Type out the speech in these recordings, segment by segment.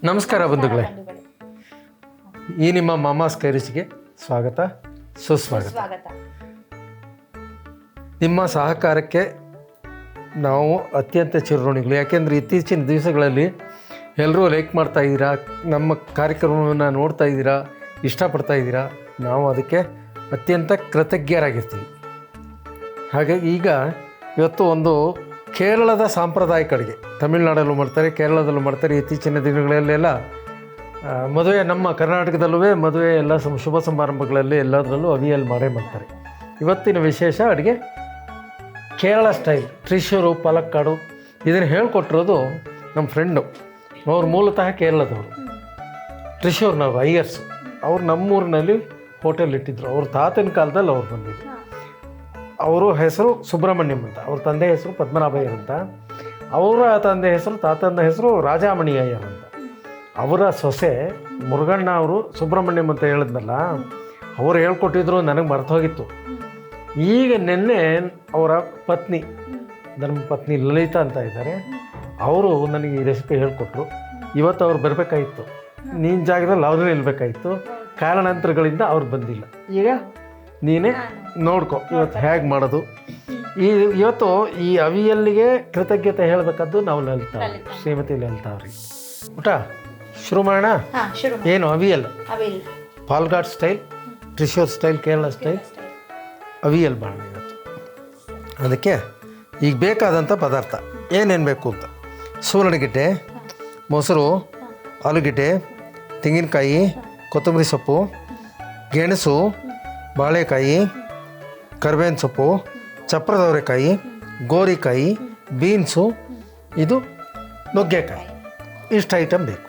ನಮಸ್ಕಾರ ಬಂಧುಗಳೇ, ಈ ನಿಮ್ಮ ಮಾಮಾಸ್ ಕೈರುಚಿಗೆ ಸ್ವಾಗತ ಸುಸ್ವಾಗತ. ನಿಮ್ಮ ಸಹಕಾರಕ್ಕೆ ನಾವು ಅತ್ಯಂತ ಚಿರಋಣಿಗಳು. ಯಾಕೆಂದರೆ ಇತ್ತೀಚಿನ ದಿವಸಗಳಲ್ಲಿ ಎಲ್ಲರೂ ಲೈಕ್ ಮಾಡ್ತಾ ಇದ್ದೀರಾ, ನಮ್ಮ ಕಾರ್ಯಕ್ರಮವನ್ನು ನೋಡ್ತಾ ಇದ್ದೀರಾ, ಇಷ್ಟಪಡ್ತಾ ಇದ್ದೀರಾ. ನಾವು ಅದಕ್ಕೆ ಅತ್ಯಂತ ಕೃತಜ್ಞರಾಗಿರ್ತೀವಿ. ಹಾಗಾಗಿ ಈಗ ಇವತ್ತು ಒಂದು ಕೇರಳದ ಸಾಂಪ್ರದಾಯಿಕ ಅಡುಗೆ, ತಮಿಳುನಾಡಲ್ಲೂ ಮಾಡ್ತಾರೆ, ಕೇರಳದಲ್ಲೂ ಮಾಡ್ತಾರೆ. ಇತ್ತೀಚಿನ ದಿನಗಳಲ್ಲೆಲ್ಲ ಮದುವೆ, ನಮ್ಮ ಕರ್ನಾಟಕದಲ್ಲೂ ಮದುವೆ ಎಲ್ಲ ಶುಭ ಸಮಾರಂಭಗಳಲ್ಲಿ ಎಲ್ಲದರಲ್ಲೂ ಅವಿಯಲ್ ಮಾಡೇ ಮಾಡ್ತಾರೆ. ಇವತ್ತಿನ ವಿಶೇಷ ಅಡುಗೆ ಕೇರಳ ಸ್ಟೈಲ್, ತ್ರಿಶೂರು, ಪಾಲಕ್ಕಾಡು. ಇದನ್ನು ಹೇಳ್ಕೊಟ್ಟಿರೋದು ನಮ್ಮ ಫ್ರೆಂಡು. ಅವ್ರು ಮೂಲತಃ ಕೇರಳದವರು, ತ್ರಿಶೂರ್ನವರು, ಅಯ್ಯರ್ಸು. ಅವ್ರು ನಮ್ಮೂರಿನಲ್ಲಿ ಹೋಟೆಲ್ ಇಟ್ಟಿದ್ರು. ಅವ್ರ ತಾತನ ಕಾಲದಲ್ಲಿ ಅವ್ರು ಬಂದಿದ್ರು. ಅವರು ಹೆಸರು ಸುಬ್ರಹ್ಮಣ್ಯಂ ಅಂತ, ಅವ್ರ ತಂದೆ ಹೆಸರು ಪದ್ಮನಾಭಯ್ಯರ್ ಅಂತ, ಅವರ ತಂದೆ ಹೆಸರು, ತಾತನ ಹೆಸರು ರಾಜಾಮಣಿ ಅಯ್ಯರ್ ಅಂತ. ಅವರ ಸೊಸೆ ಮುರುಗಣ್ಣ ಅವರು ಸುಬ್ರಹ್ಮಣ್ಯಂ ಅಂತ ಹೇಳಿದ್ನಲ್ಲ, ಅವ್ರು ಹೇಳ್ಕೊಟ್ಟಿದ್ರು, ನನಗೆ ಮರ್ತೋಗಿತ್ತು. ಈಗ ನಿನ್ನೆ ಅವರ ಪತ್ನಿ, ನನ್ನ ಪತ್ನಿ ಲಲಿತಾ ಅಂತ ಇದ್ದಾರೆ, ಅವರು ನನಗೆ ಈ ರೆಸಿಪಿ ಹೇಳ್ಕೊಟ್ರು. ಇವತ್ತು ಅವ್ರು ಬರಬೇಕಾಗಿತ್ತು, ನೀನು ಜಾಗದಲ್ಲಿ ಅವ್ರೇ ನಿಲ್ಬೇಕಾಗಿತ್ತು. ಕಾರಣಾಂತರಗಳಿಂದ ಅವ್ರು ಬಂದಿಲ್ಲ. ಈಗ ನೀನೇ ನೋಡ್ಕೊ ಇವತ್ತು ಹೇಗೆ ಮಾಡೋದು. ಇವತ್ತು ಈ ಅವಿಯಲ್ಲಿಗೆ ಕೃತಜ್ಞತೆ ಹೇಳಬೇಕಾದ್ದು ನಾವು ಲಲಿತಾ, ಶ್ರೀಮತಿ ಲಲಿತಾ ಅವ್ರಿಗೆ. ಊಟ ಶುರು ಮಾಡೋಣ. ಏನು avial, Palghat style, Thrissur style, Kerala style avial ಮಾಡೋಣ ಇವತ್ತು. ಅದಕ್ಕೆ ಈಗ ಬೇಕಾದಂಥ ಪದಾರ್ಥ ಏನೇನು ಬೇಕು ಅಂತ: ಸೂರಣಗೆಡ್ಡೆ, ಮೊಸರು, ಆಲೂಗೆಡ್ಡೆ, ತೆಂಗಿನಕಾಯಿ, ಕೊತ್ತಂಬರಿ ಸೊಪ್ಪು, ಗೆಣಸು, ಬಾಳೆಕಾಯಿ, ಕರಿಬೇವಿನ ಸೊಪ್ಪು, ಚಪ್ರದವರೆಕಾಯಿ, ಗೋರಿಕಾಯಿ, ಬೀನ್ಸು, ಇದು ನುಗ್ಗೆಕಾಯಿ. ಇಷ್ಟು ಐಟಮ್ ಬೇಕು.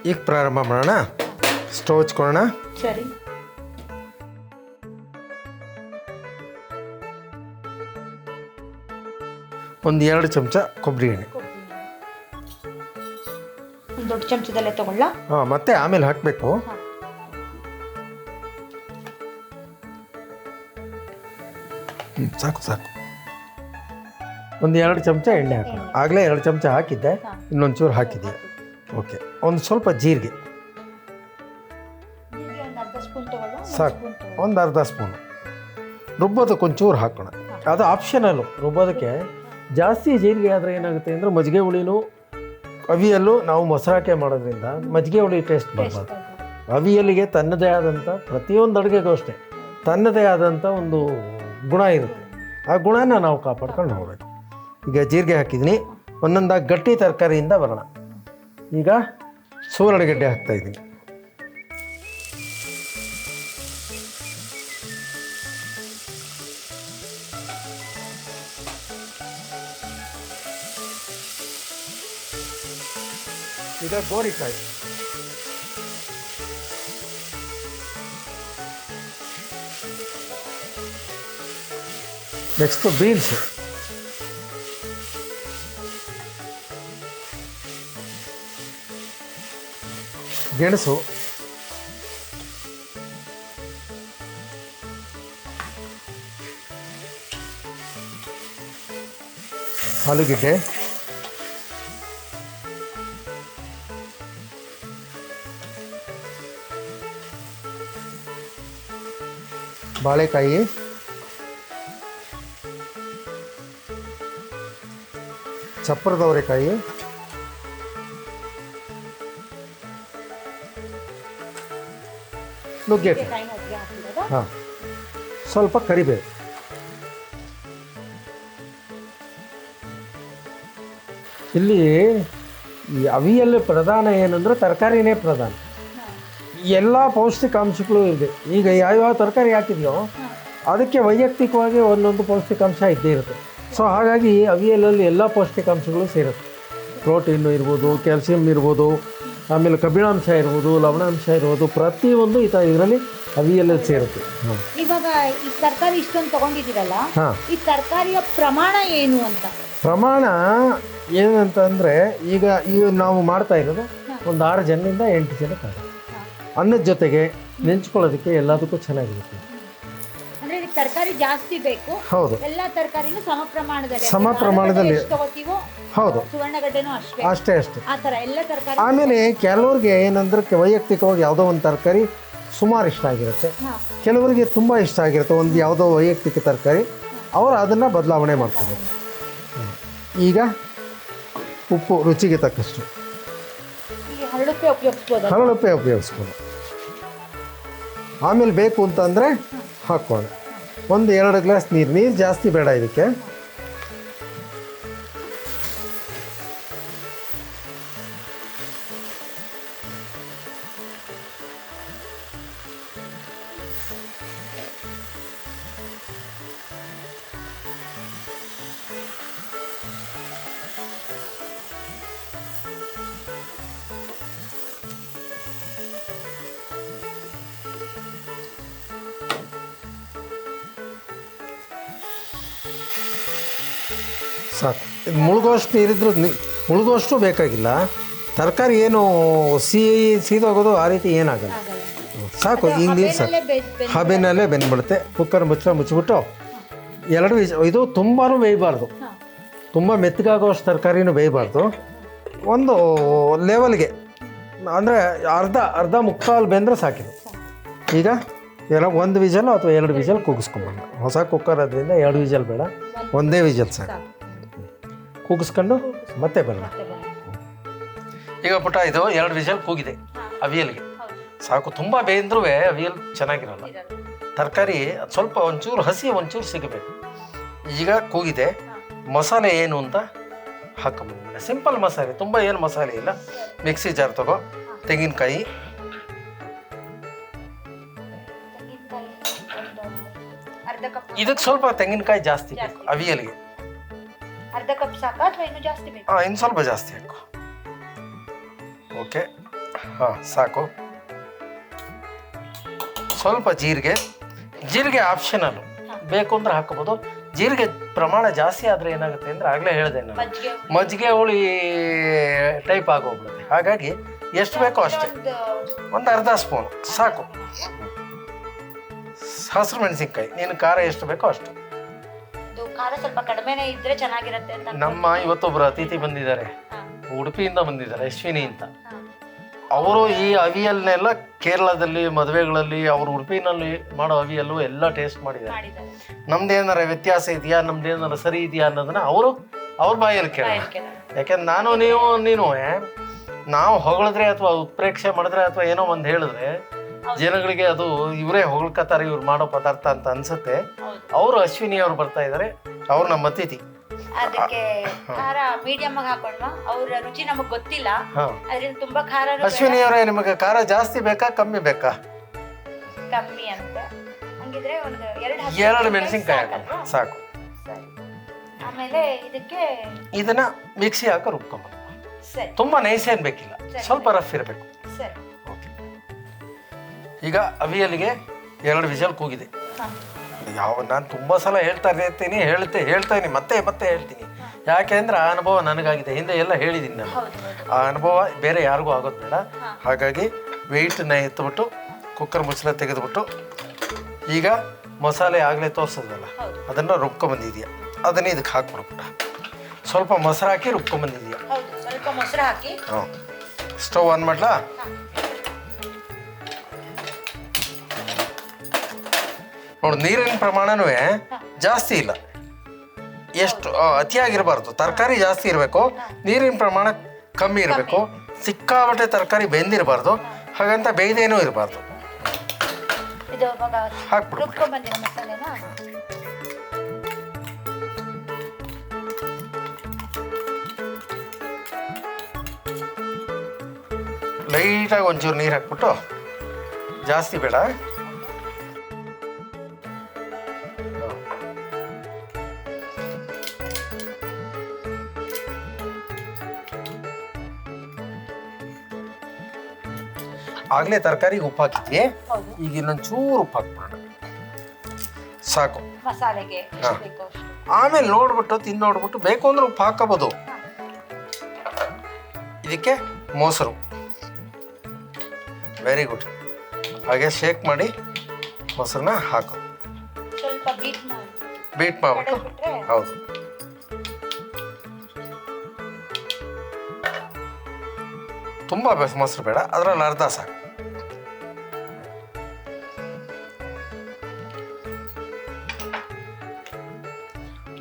ಈಗ ಪ್ರಾರಂಭ ಮಾಡೋಣ. ಸ್ಟವ್ ಹಚ್ಕೊಳ್ಳೋಣ. ಸರಿ. ಒಂದು 2 ಚಮಚ ಕೊಬ್ಬರಿ ಎಣ್ಣೆ. ಒಂದು ದೊಡ್ಡ ಚಮಚದಲ್ಲೇ ತಗೊಳ್ಳ. ಹಾಂ, ಮತ್ತೆ ಆಮೇಲೆ ಹಾಕಬೇಕು. ಸಾಕು ಸಾಕು. ಒಂದು 2 ಚಮಚ ಎಣ್ಣೆ ಹಾಕೋಣ. ಆಗಲೇ 2 ಚಮಚ ಹಾಕಿದ್ದೆ, ಇನ್ನೊಂಚೂರು ಹಾಕಿದ್ದೆ. ಓಕೆ. ಒಂದು ಸ್ವಲ್ಪ ಜೀರಿಗೆ ಸಾಕು, ಒಂದು ಅರ್ಧ ಸ್ಪೂನು. ರುಬ್ಬೋದಕ್ಕೆ ಒಂಚೂರು ಹಾಕೋಣ. ಅದು ಆಪ್ಷನಲ್ಲು. ರುಬ್ಬೋದಕ್ಕೆ ಜಾಸ್ತಿ ಜೀರಿಗೆ ಆದರೆ ಏನಾಗುತ್ತೆ ಅಂದರೆ ಮಜ್ಜಿಗೆ ಹುಳಿನೂ, ಅವಿಯಲ್ಲೂ ನಾವು ಮೊಸರಾಕೆ ಮಾಡೋದ್ರಿಂದ ಮಜ್ಜಿಗೆ ಹುಳಿ ಟೇಸ್ಟ್ ಬರಬಾರ್ದು. ಅವಿಯಲ್ಲಿಗೆ ತನ್ನದೇ ಆದಂಥ, ಪ್ರತಿಯೊಂದು ಅಡುಗೆಗೂ ಅಷ್ಟೇ ತನ್ನದೇ ಆದಂಥ ಒಂದು ಗುಣ ಇರುತ್ತೆ. ಆ ಗುಣನ ನಾವು ಕಾಪಾಡ್ಕೊಂಡು ಹೋಗ್ಬೇಕು. ಈಗ ಜೀರಿಗೆ ಹಾಕಿದ್ದೀನಿ. ಒಂದೊಂದಾಗಿ ಗಟ್ಟಿ ತರಕಾರಿಯಿಂದ ಬರೋಣ. ಈಗ ಸೂರಣಗೆಡ್ಡೆ ಹಾಕ್ತಾಯಿದ್ದೀನಿ. ಈಗ ಗೋರಿಕಾಯಿ, ನೆಕ್ಸ್ಟು ಬೀನ್ಸು, ಗೆಣಸು, ಆಲೂಗೆಡ್ಡೆ, ಬಾಳೆಕಾಯಿ, ಚಪ್ರದವರೆಕಾಯಿ, ನುಗ್ಗೆಕಾಯಿ, ಹಾಂ, ಸ್ವಲ್ಪ ಕರಿಬೇವು. ಇಲ್ಲಿ ಈ ಅವಿಯಲ್ಲಿ ಪ್ರಧಾನ ಏನಂದರೆ ತರಕಾರಿನೇ ಪ್ರಧಾನ. ಎಲ್ಲ ಪೌಷ್ಟಿಕಾಂಶಗಳು ಇದೆ. ಈಗ ಯಾವ್ಯಾವ ತರಕಾರಿ ಹಾಕಿದೆಯೋ ಅದಕ್ಕೆ ವೈಯಕ್ತಿಕವಾಗಿ ಒಂದೊಂದು ಪೌಷ್ಟಿಕಾಂಶ ಇದ್ದೇ ಇರುತ್ತೆ. ಸೊ ಹಾಗಾಗಿ ಅವಿಯಲಲ್ಲಿ ಎಲ್ಲ ಪೌಷ್ಟಿಕಾಂಶಗಳು ಸೇರುತ್ತೆ. ಪ್ರೋಟೀನು ಇರ್ಬೋದು, ಕ್ಯಾಲ್ಸಿಯಂ ಇರ್ಬೋದು, ಆಮೇಲೆ ಕಬ್ಬಿಣಾಂಶ ಇರ್ಬೋದು, ಲವಣಾಂಶ ಇರ್ಬೋದು, ಪ್ರತಿಯೊಂದು ಇದರಲ್ಲಿ ಅವಿಯಲಲ್ಲಿ ಸೇರುತ್ತೆ. ಇವಾಗ ಈ ತರಕಾರಿ ಇಷ್ಟೊಂದು ತಗೊಂಡಿದ್ದೀರಲ್ಲ, ಈ ತರಕಾರಿಯ ಪ್ರಮಾಣ ಏನು ಅಂತ? ಪ್ರಮಾಣ ಏನಂತಂದರೆ, ಈಗ ನಾವು ಮಾಡ್ತಾ ಇರೋದು ಒಂದು 6 ಜನರಿಂದ 8 ಜನಕ್ಕೆ ಆಗುತ್ತೆ. ಅನ್ನದ ಜೊತೆಗೆ ನೆಂಚ್ಕೊಳ್ಳೋದಕ್ಕೆ ಎಲ್ಲದಕ್ಕೂ ಚೆನ್ನಾಗಿರುತ್ತೆ. ಅಂದರೆ ತರಕಾರಿ ಜಾಸ್ತಿ ಬೇಕು. ಹೌದು, ಎಲ್ಲ ತರಕಾರಿನೂ ಸಮ ಪ್ರಮಾಣದಲ್ಲಿ ಎಷ್ಟು ತಗೋತೀವೋ ಹೌದು ಸುವರ್ಣಗಡ್ಡೆನೂ ಅಷ್ಟೇ ಅಷ್ಟೇ. ಆ ಥರ ಎಲ್ಲ ತರಕಾರಿ. ಆಮೇಲೆ ಕೆಲವ್ರಿಗೆ ಏನಂದ್ರೆ ವೈಯಕ್ತಿಕವಾಗಿ ಯಾವುದೋ ಒಂದು ತರಕಾರಿ ಸುಮಾರು ಇಷ್ಟ ಆಗಿರುತ್ತೆ, ಕೆಲವರಿಗೆ ತುಂಬ ಇಷ್ಟ ಆಗಿರುತ್ತೆ ಒಂದು ಯಾವುದೋ ವೈಯಕ್ತಿಕ ತರಕಾರಿ, ಅವರು ಅದನ್ನು ಬದಲಾವಣೆ ಮಾಡ್ಕೋಬೇಕು. ಈಗ ಉಪ್ಪು ರುಚಿಗೆ ತಕ್ಕಷ್ಟು, ಹರಳುಪ್ಪೆ ಉಪಯೋಗಿಸ್ಬೋದು. ಆಮೇಲೆ ಬೇಕು ಅಂತಂದರೆ ಹಾಕ್ಕೊಳ್ಳಿ 1-2 ಗ್ಲಾಸ್ ನೀರು ಜಾಸ್ತಿ ಬೇಡ ಇದಕ್ಕೆ. ಸಾಕು, ಇದು ಮುಳುಗೋಷ್ಟು ನೀರಿದ್ರು ಮುಳುಗೋಷ್ಟು ಬೇಕಾಗಿಲ್ಲ. ತರಕಾರಿ ಏನು ಸೀದೋಗೋದು ಆ ರೀತಿ ಏನಾಗಲ್ಲ. ಸಾಕು, ಈಗ ನೀರು ಸಾಕು, ಹಬೆನಲ್ಲೇ ಬೆಂದ್ಬಿಡುತ್ತೆ. ಕುಕ್ಕರ್ ಮುಚ್ಚಿಬಿಟ್ಟು 2 ವಿಷಲ್. ಇದು ತುಂಬಾ ಬೇಯಬಾರ್ದು, ತುಂಬ ಮೆತ್ತಗಾಗೋಷ್ಟು ತರಕಾರಿನೂ ಬೇಯಬಾರ್ದು. ಒಂದು ಲೆವೆಲ್ಗೆ ಅಂದರೆ ಅರ್ಧ ಮುಕ್ಕಾಲು ಬೆಂದರೆ ಸಾಕಿದೆ. ಈಗ 1 ವಿಷಲ್ ಅಥವಾ 2 ವಿಷಲ್ ಕೂಗಿಸ್ಕೊಂಬಂದು, ಹೊಸ ಕುಕ್ಕರ್ ಅದರಿಂದ 2 ವಿಷಲ್ ಬೇಡ, 1 ವಿಷಲ್ ಸಾಕು. ಕೂಗಿಸ್ಕೊಂಡು ಮತ್ತೆ ಬರೋಣ. ಈಗ ಪುಟ ಇದು 2 ವಿಷಲ್ ಕೂಗಿದೆ ಅವಿಯಲ್ಗೆ, ಸಾಕು. ತುಂಬ ಬೇಂದ್ರೂ ಅವಿಯಲ್ ಚೆನ್ನಾಗಿರಲ್ಲ. ತರಕಾರಿ ಸ್ವಲ್ಪ ಒಂಚೂರು ಹಸಿ ಒಂಚೂರು ಸಿಗಬೇಕು. ಈಗ ಕೂಗಿದೆ. ಮಸಾಲೆ ಏನು ಅಂತ ಹಾಕೊಂಡ್ಬಂದ್ಬಿಡ. ಸಿಂಪಲ್ ಮಸಾಲೆ, ತುಂಬ ಏನು ಮಸಾಲೆ ಇಲ್ಲ. ಮಿಕ್ಸಿ ಜಾರ್ ತಗೋ, ತೆಂಗಿನಕಾಯಿ ಇದಕ್ಕೆ ಸ್ವಲ್ಪ ತೆಂಗಿನಕಾಯಿ ಜಾಸ್ತಿ ಬೇಕು ಅವಿಯಲ್ಗೆ. ಅರ್ಧ ಕಪ್ ಸಾಕಾ ಅಥವಾ ಇನ್ನೂ ಜಾಸ್ತಿ ಬೇಕು? ಇನ್ನು ಸ್ವಲ್ಪ ಜಾಸ್ತಿ ಹಾಕು. ಓಕೆ, ಸಾಕು. ಸ್ವಲ್ಪ ಜೀರಿಗೆ ಆಪ್ಷನಲ್ಲು, ಬೇಕು ಅಂದ್ರೆ ಹಾಕೋಬೋದು. ಜೀರಿಗೆ ಪ್ರಮಾಣ ಜಾಸ್ತಿ ಆದರೆ ಏನಾಗುತ್ತೆ ಅಂದರೆ ಆಗಲೇ ಹೇಳಿದೆ ನಾನು, ಮಜ್ಜಿಗೆ ಹುಳಿ ಟೈಪ್ ಆಗೋಗ್ಬಿಡುತ್ತೆ. ಹಾಗಾಗಿ ಎಷ್ಟು ಬೇಕೋ ಅಷ್ಟೇ, ಒಂದು ಅರ್ಧ ಸ್ಪೂನ್ ಸಾಕು. ಹಸಿರು ಮೆಣಸಿನ್ಕಾಯಿ ನೀನು ಖಾರ ಎಷ್ಟು ಬೇಕೋ ಅಷ್ಟು. ಖಾರ ಸ್ವಲ್ಪ ಕಡಿಮೆನೇ ಇದ್ರೆ ಚೆನ್ನಾಗಿರುತ್ತೆ ಅಂತ. ನಮ್ಮ ಇವತ್ತೊಬ್ಬರು ಅತಿಥಿ ಬಂದಿದ್ದಾರೆ, ಉಡುಪಿಯಿಂದ ಬಂದಿದ್ದಾರೆ, ಅಶ್ವಿನಿ ಅಂತ. ಅವರು ಈ ಅವಿಯಲ್ನೆಲ್ಲ ಕೇರಳದಲ್ಲಿ ಮದುವೆಗಳಲ್ಲಿ ಅವರು ಉಡುಪಿನಲ್ಲಿ ಮಾಡೋ ಅವಿಯಲ್ಲು ಎಲ್ಲ ಟೇಸ್ಟ್ ಮಾಡಿದ್ದಾರೆ. ನಮ್ದೇನಾರ ವ್ಯತ್ಯಾಸ ಇದೆಯಾ, ನಮ್ದೇನಾರ ಸರಿ ಇದೆಯಾ ಅನ್ನೋದನ್ನ ಅವ್ರ ಬಾಯಲ್ಲಿ ಕೇಳ. ಯಾಕೆಂದ್ರೆ ನೀನು ನಾವು ಹೊಗಳಿದ್ರೆ ಅಥವಾ ಉತ್ಪ್ರೇಕ್ಷೆ ಮಾಡಿದ್ರೆ ಅಥವಾ ಏನೋ ಒಂದು ಹೇಳಿದ್ರೆ ಜನಗಳಿಗೆ ಅದು ಇವರೇ ಹೊಗಳ್ಕತ್ತಾರೆ ಇವ್ರು ಮಾಡೋ ಪದಾರ್ಥ ಅಂತ ಅನ್ಸುತ್ತೆ. ಅವರು ಅಶ್ವಿನಿ ಅವ್ರು ಬರ್ತಾ ಇದ್ದಾರೆ, ಅವ್ರು ನಮ್ಮ ಅತಿಥಿ. ಅದಕ್ಕೆ ಖಾರ ಮೀಡಿಯಂ ಆಗಿ ಹಾಕೊಂಡ್ವಾ, ಅವ್ರ ರುಚಿ ನಮಗ್ ಗೊತ್ತಿಲ್ಲ, ಅದರಿಂದ ತುಂಬಾ ಖಾರ. ಅಶ್ವಿನಿ ಅವರೇ, ನಿಮಗೆ ಖಾರ ಜಾಸ್ತಿ ಬೇಕಾ ಕಮ್ಮಿ ಬೇಕಾ? ಕಮ್ಮಿ ಅಂತ ಹಂಗಿದ್ರೆ ಒಂದು 2 ಮೆಣಸಿನ್ಕಾಯಿ ಸಾಕು. ಆಮೇಲೆ ಇದನ್ನ ಮಿಕ್ಸಿ ಹಾಕಿ ರುಬ್ಕೊಂಬ. ತುಂಬಾ ನೈಸ್ ಏನ್ ಬೇಕಿಲ್ಲ, ಸ್ವಲ್ಪ ರಫ್ ಇರಬೇಕು. ಓಕೆ, ಈಗ ಅವಿಯಲಿಗೆ 2 ವಿಷಲ್ ಕೂಗಿದೆ. ನಾನು ತುಂಬ ಸಲ ಹೇಳ್ತಾ ಇರ್ತೀನಿ, ಮತ್ತೆ ಹೇಳ್ತೀನಿ. ಯಾಕೆಂದ್ರೆ ಆ ಅನುಭವ ನನಗಾಗಿದೆ, ಹಿಂದೆ ಎಲ್ಲ ಹೇಳಿದ್ದೀನಿ ನಾನು. ಆ ಅನುಭವ ಬೇರೆ ಯಾರಿಗೂ ಆಗೋದು ಬೇಡ. ಹಾಗಾಗಿ ವೆಯ್ಟನ್ನ ಎತ್ಬಿಟ್ಟು ಕುಕ್ಕರ್ ಮುಚ್ಚಳ ತೆಗೆದುಬಿಟ್ಟು, ಈಗ ಮಸಾಲೆ ಆಗಲೇ ತೋರಿಸೋದಲ್ಲ ಅದನ್ನು ರುಬ್ಕೊಂಬಂದಿದೆಯಾ, ಅದನ್ನೇ ಇದಕ್ಕೆ ಹಾಕ್ಬಿಡ್ಬಿಟ್ಟ. ಸ್ವಲ್ಪ ಮೊಸರು ಹಾಕಿ ರುಬ್ಕೊಂಬಂದಿದೆಯಾ? ಹಾಂ, ಸ್ಟವ್ ಆನ್ ಮಾಡ್ಲಾ? ನೋಡಿ, ನೀರಿನ ಪ್ರಮಾಣನೂ ಜಾಸ್ತಿ ಇಲ್ಲ, ಎಷ್ಟು ಅತಿಯಾಗಿರಬಾರ್ದು. ತರಕಾರಿ ಜಾಸ್ತಿ ಇರಬೇಕು, ನೀರಿನ ಪ್ರಮಾಣ ಕಮ್ಮಿ ಇರಬೇಕು. ಸಿಕ್ಕಾಬಟ್ಟೆ ತರಕಾರಿ ಬೆಂದಿರಬಾರ್ದು, ಹಾಗಂತ ಬೇಯ್ದೇನೂ ಇರಬಾರ್ದು. ಹಾಕ್ಬಿಡು. ಲೈಟಾಗಿ ಒಂಚೂರು ನೀರು ಹಾಕ್ಬಿಟ್ಟು, ಜಾಸ್ತಿ ಬೇಡ. ಆಗಲೇ ತರಕಾರಿಗೆ ಉಪ್ಪು ಹಾಕಿದ್ವಿ, ಈಗ ಇನ್ನೊಂದು ಚೂರು ಉಪ್ಪು ಹಾಕ್ಬಿಡೋಣ, ಸಾಕು. ಆಮೇಲೆ ನೋಡ್ಬಿಟ್ಟು ಬೇಕು ಅಂದ್ರೆ ಉಪ್ಪು ಹಾಕೋಬೋದು. ಇದಕ್ಕೆ ಮೊಸರು, ವೆರಿ ಗುಡ್. ಹಾಗೆ ಶೇಕ್ ಮಾಡಿ ಮೊಸರನ್ನ ಹಾಕು. ಸ್ವಲ್ಪ ಬೀಟ್ ಮಾಡ್ಬಿಟ್ಟು ಬಿಟ್ರೆ ಹೌದು. ತುಂಬ ಮೊಸರು ಬೇಡ, ಅದರಲ್ಲಿ ಅರ್ಧ ಸಾಕು.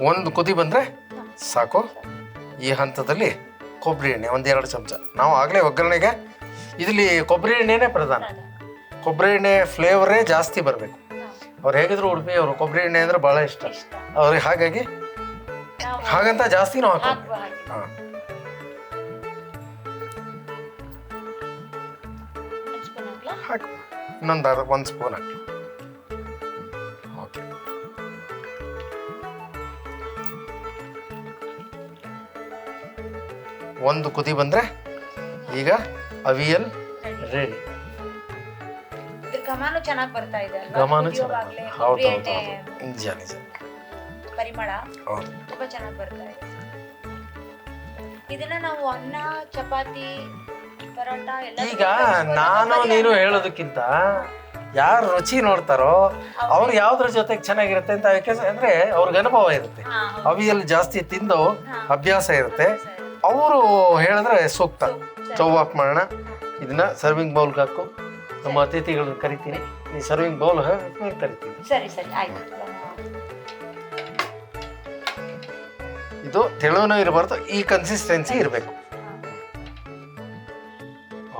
ಒಂದು ಕುದಿ ಬಂದರೆ ಸಾಕು. ಈ ಹಂತದಲ್ಲಿ ಕೊಬ್ಬರಿ ಎಣ್ಣೆ 1-2 ಚಮಚ. ನಾವು ಆಗಲೇ ಒಗ್ಗರಣೆಗೆ ಇದರಲ್ಲಿ ಕೊಬ್ಬರಿ ಎಣ್ಣೆನೇ ಪ್ರಧಾನ. ಕೊಬ್ಬರಿ ಎಣ್ಣೆ ಫ್ಲೇವರೇ ಜಾಸ್ತಿ ಬರಬೇಕು. ಅವ್ರು ಹೇಗಿದ್ರು ಉಡುಪಿ ಅವರು ಕೊಬ್ಬರಿ ಎಣ್ಣೆ ಅಂದರೆ ಭಾಳ ಇಷ್ಟ ಅವ್ರಿಗೆ, ಹಾಗಾಗಿ ಹಾಗಂತ ಜಾಸ್ತಿ ನಾವು ಹಾಕೋದು. ಹಾಂ, ಹಾಕು. ಇನ್ನೊಂದು 1 ಸ್ಪೂನ್ ಹಾಕಿ. ಓಕೆ, ಒಂದು ಕುದಿ ಬಂದರೆ ಈಗ ಅವಿಯಲ್ ರೆಡಿ. ಘಮಾನು ಚೆನ್ನಾಗಿ ಬರ್ತಾ ಇದೆ. ಘಮಾನು ಚೆನ್ನಾಗಿ, ಹೌದು ಹೌದು ಹೌದು, ನಿಜ ನಿಜ, ಪರಿಮಳ ಹೌದು, ತುಂಬಾ ಚೆನ್ನಾಗಿ ಬರ್ತಾ ಇದೆ. ಇದನ್ನ ನಾವು ಅನ್ನ, ಚಪಾತಿ, ಪರೋಟ ಎಲ್ಲ ಈಗ ನಾನು ನೀನು ಹೇಳೋದಕ್ಕಿಂತ ಯಾರು ರುಚಿ ನೋಡ್ತಾರೋ ಅವ್ರು ಯಾವ್ದ್ರ ಜೊತೆಗೆ ಚೆನ್ನಾಗಿರುತ್ತೆ ಅಂತ. ಯಾಕೆಂದ್ರೆ ಅಂದ್ರೆ ಅವ್ರಿಗೆ ಅನುಭವ ಇರುತ್ತೆ, ಅವಿಯಲ್ಲಿ ಜಾಸ್ತಿ ತಿಂದು ಅಭ್ಯಾಸ ಇರುತ್ತೆ. ಅವರು ಹೇಳಿದ್ರೆ ಸೂಕ್ತ. ಸ್ಟವ್ ಆಫ್ ಮಾಡೋಣ. ಇದನ್ನ ಸರ್ವಿಂಗ್ ಬೌಲ್ಗೆ ಹಾಕು. ನಮ್ಮ ಅತಿಥಿಗಳನ್ನ ಕರಿತೀನಿ, ಈ ಸರ್ವಿಂಗ್ ಬೌಲ್ ಕರಿತೀನಿ. ಸರಿ ಸರಿ ಆಯ್ತು. ಇದು ತೆಳುವೂ ಇರಬಾರ್ದು, ಈ ಕನ್ಸಿಸ್ಟೆನ್ಸಿ ಇರಬೇಕು.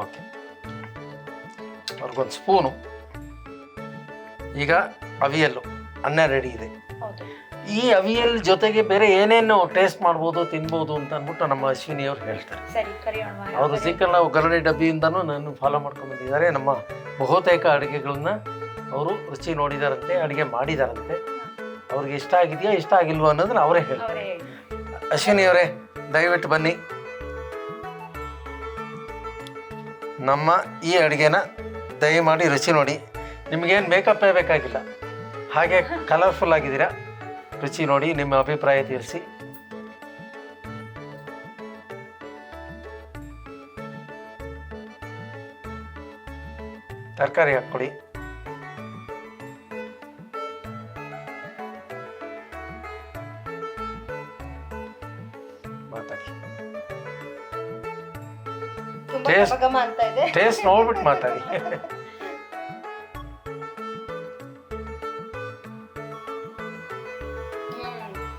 ಓಕೆ, ಅವ್ರಿಗೊಂದು ಸ್ಪೂನು. ಈಗ ಅವಿಯಲ್ಲು ಅನ್ನ ರೆಡಿ ಇದೆ. ಈ ಅವಿಯಲ್ ಜೊತೆಗೆ ಬೇರೆ ಏನೇನು ಟೇಸ್ಟ್ ಮಾಡ್ಬೋದು, ತಿನ್ಬೋದು ಅಂತ ಅಂದ್ಬಿಟ್ಟು ನಮ್ಮ ಅಶ್ವಿನಿ ಅವ್ರು ಹೇಳ್ತಾರೆ. ಅವರು ಸೀಕರ್ಣ ಒಗ್ಗರಣೆ ಡಬ್ಬಿಯಿಂದನೂ ನಾನು ಫಾಲೋ ಮಾಡ್ಕೊಂಡು ಬಂದಿದ್ದಾರೆ. ನಮ್ಮ ಬಹುತೇಕ ಅಡುಗೆಗಳನ್ನ ಅವರು ರುಚಿ ನೋಡಿದಾರಂತೆ, ಅಡುಗೆ ಮಾಡಿದಾರಂತೆ. ಅವ್ರಿಗೆ ಇಷ್ಟ ಆಗಿದೆಯಾ ಇಷ್ಟ ಆಗಿಲ್ವಾ ಅನ್ನೋದನ್ನ ಅವರೇ ಹೇಳ್ತಾರೆ. ಅಶ್ವಿನಿ ಅವರೇ ದಯವಿಟ್ಟು ಬನ್ನಿ. ನಮ್ಮ ಈ ಅಡುಗೆನ ದಯಮಾಡಿ ರುಚಿ ನೋಡಿ. ನಿಮಗೇನು ಮೇಕಪ್ಪೇ ಬೇಕಾಗಿಲ್ಲ, ಹಾಗೆ ಕಲರ್ಫುಲ್ ಆಗಿದ್ದೀರಾ. ರುಚಿ ನೋಡಿ, ನಿಮ್ಮ ಅಭಿಪ್ರಾಯ ತಿಳಿಸಿ. ತರಕಾರಿ ಹಾಕ್ಕೊಡಿ. ಮಾತಾಡಿ, ಟೇಸ್ಟ್ ನೋಡ್ಬಿಟ್ಟು ಮಾತಾಡಿ.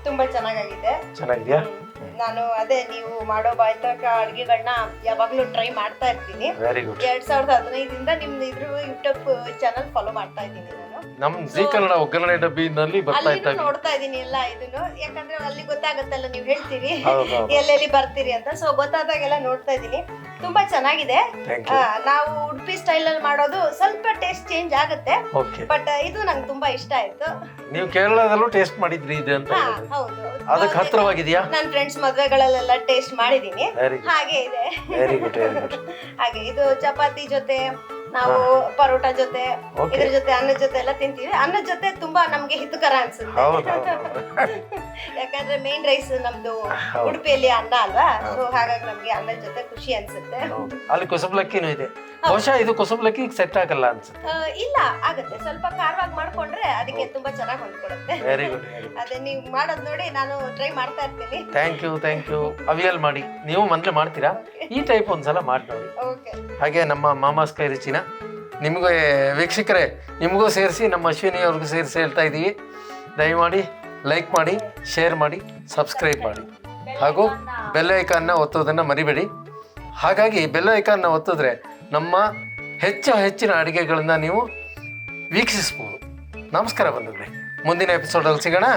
ತುಂಬಾ ಚೆನ್ನಾಗಿದೆ. ಚೆನ್ನಾಗಿದ್ಯಾ? ನಾನು ಅದೇ ನೀವು ಮಾಡೋ ಬಾಯ್ತಕ ಅಡ್ಗೆಗಳನ್ನ ಯಾವಾಗ್ಲೂ ಟ್ರೈ ಮಾಡ್ತಾ ಇರ್ತೀನಿ. Very good. 2015 ನಿಮ್ದು ಇದ್ರ ಯೂಟ್ಯೂಬ್ ಚಾನಲ್ ಫಾಲೋ ಮಾಡ್ತಾ ಇದ್ದೀನಿ ನಾನು. ನಮ್ ಜೀ ಕನ್ನಡ ಒಗ್ಗರಣೆ ಡಬ್ಬಿನಲ್ಲಿ ಬರ್ತಾ ಇದ್ದ ನೋಡ್ತಾ ಇದೀನಿ ಎಲ್ಲ ಇದನ್ನು. ಯಾಕಂದ್ರೆ ಅಲ್ಲಿ ಗೊತ್ತಾಗತ್ತಲ್ಲ, ನೀವು ಹೇಳ್ತೀರಿ ಎಲ್ಲೆಲ್ಲಿ ಬರ್ತೀರಿ ಅಂತ. ಸೊ ಗೊತ್ತಾದಾಗೆಲ್ಲ ನೋಡ್ತಾ ಇದೀನಿ. ತುಂಬಾ ಚೆನ್ನಾಗಿದೆ. ನಾವು ಉಡುಪಿ ಸ್ಟೈಲ್ ಅಲ್ಲಿ ಮಾಡೋದು ಸ್ವಲ್ಪ ಟೇಸ್ಟ್ ಚೇಂಜ್ ಆಗುತ್ತೆ, ಬಟ್ ಇದು ನಂಗೆ ತುಂಬಾ ಇಷ್ಟ ಆಯ್ತು. ನೀವು ಕೇರಳದಲ್ಲೂ ಟೇಸ್ಟ್ ಮಾಡಿದ್ರಿ ಇದೆ ಅಂತ? ಹೌದು, ಅದಕ್ಕೆ ಹತ್ರವಾಗಿದೆಯಾ? ನನ್ನ ಫ್ರೆಂಡ್ಸ್ ಮದ್ವೆಗಳಲ್ಲೆಲ್ಲ ಟೇಸ್ಟ್ ಮಾಡಿದೀನಿ. ಹಾಗೆ ಇದೆ. ಹಾಗೆ ಇದು ಚಪಾತಿ ಜೊತೆ, ನಾವು ಪರೋಟ ಜೊತೆ, ಇದ್ರ ಜೊತೆ, ಅನ್ನದ ಜೊತೆ ಎಲ್ಲ ತಿಂತೀವಿ. ಅನ್ನದ ಜೊತೆ ತುಂಬಾ ನಮ್ಗೆ ಹಿತಕರ ಅನ್ಸುತ್ತೆ. ಯಾಕಂದ್ರೆ ಮೇನ್ ರೈಸ್ ನಮ್ದು ಉಡುಪಿಯಲ್ಲಿ ಅನ್ನ ಅಲ್ವಾ, ಸೊ ಹಾಗಾಗಿ ನಮ್ಗೆ ಅನ್ನದ ಜೊತೆ ಖುಷಿ ಅನ್ಸುತ್ತೆ. ಅಲ್ಲಿ ಕುಸುಬ್ಲಕ್ಕಿನೂ ಇದೆ. ಬಹುಶಃ ಇದು ಕುಸುಬ್ಲಕ್ಕಿ ಸೆಟ್ ಆಗಲ್ಲ ಅನ್ಸುತ್ತೆ. ಇಲ್ಲ, ಆಗುತ್ತೆ. ಸ್ವಲ್ಪ ಖಾರವಾಗಿ ಮಾಡ್ಕೊಂಡ್ರೆ ಅದಕ್ಕೆ ತುಂಬಾ ಚೆನ್ನಾಗಿ ಹೊಂದ್ಕೊಡುತ್ತೆ. Very good. ಅದೇ ನೀವು ಮಾಡೋದ್ ನೋಡಿ ನಾನು ಟ್ರೈ ಮಾಡ್ತಾ ಇರ್ತೀನಿ. Thank you. ಅವಿಯಲ್ ಮಾಡಿ, ನೀವು ಮೊದಲು ಮಾಡ್ತೀರಾ? ಈ ಟೈಪ್ ಒಂದ್ಸಲ ಮಾಡಿ ನೋಡಿ. ಹಾಗೆ ನಮ್ಮ ಮಾಮಾಸ್ ಕೈ ರುಚಿನ ನಿಮಗೂ ವೀಕ್ಷಕರೇ, ನಿಮಗೂ ಸೇರಿಸಿ ನಮ್ಮ ಅಶ್ವಿನಿ ಅವ್ರಿಗೂ ಸೇರಿಸಿ ಹೇಳ್ತಾ ಇದ್ದೀವಿ. ದಯಮಾಡಿ ಲೈಕ್ ಮಾಡಿ, ಶೇರ್ ಮಾಡಿ, ಸಬ್ಸ್ಕ್ರೈಬ್ ಮಾಡಿ, ಹಾಗೂ ಬೆಲ್ ಐಕಾನ್ನ ಒತ್ತೋದನ್ನು ಮರಿಬೇಡಿ. ಹಾಗಾಗಿ ಬೆಲ್ ಐಕಾನ್ನ ಒತ್ತಿದ್ರೆ ನಮ್ಮ ಹೆಚ್ಚಿನ ಅಡುಗೆಗಳನ್ನು ನೀವು ವೀಕ್ಷಿಸ್ಬೋದು. ನಮಸ್ಕಾರ ಬಂಧುಗಳೇ, ಮುಂದಿನ ಎಪಿಸೋಡಲ್ಲಿ ಸಿಗೋಣ.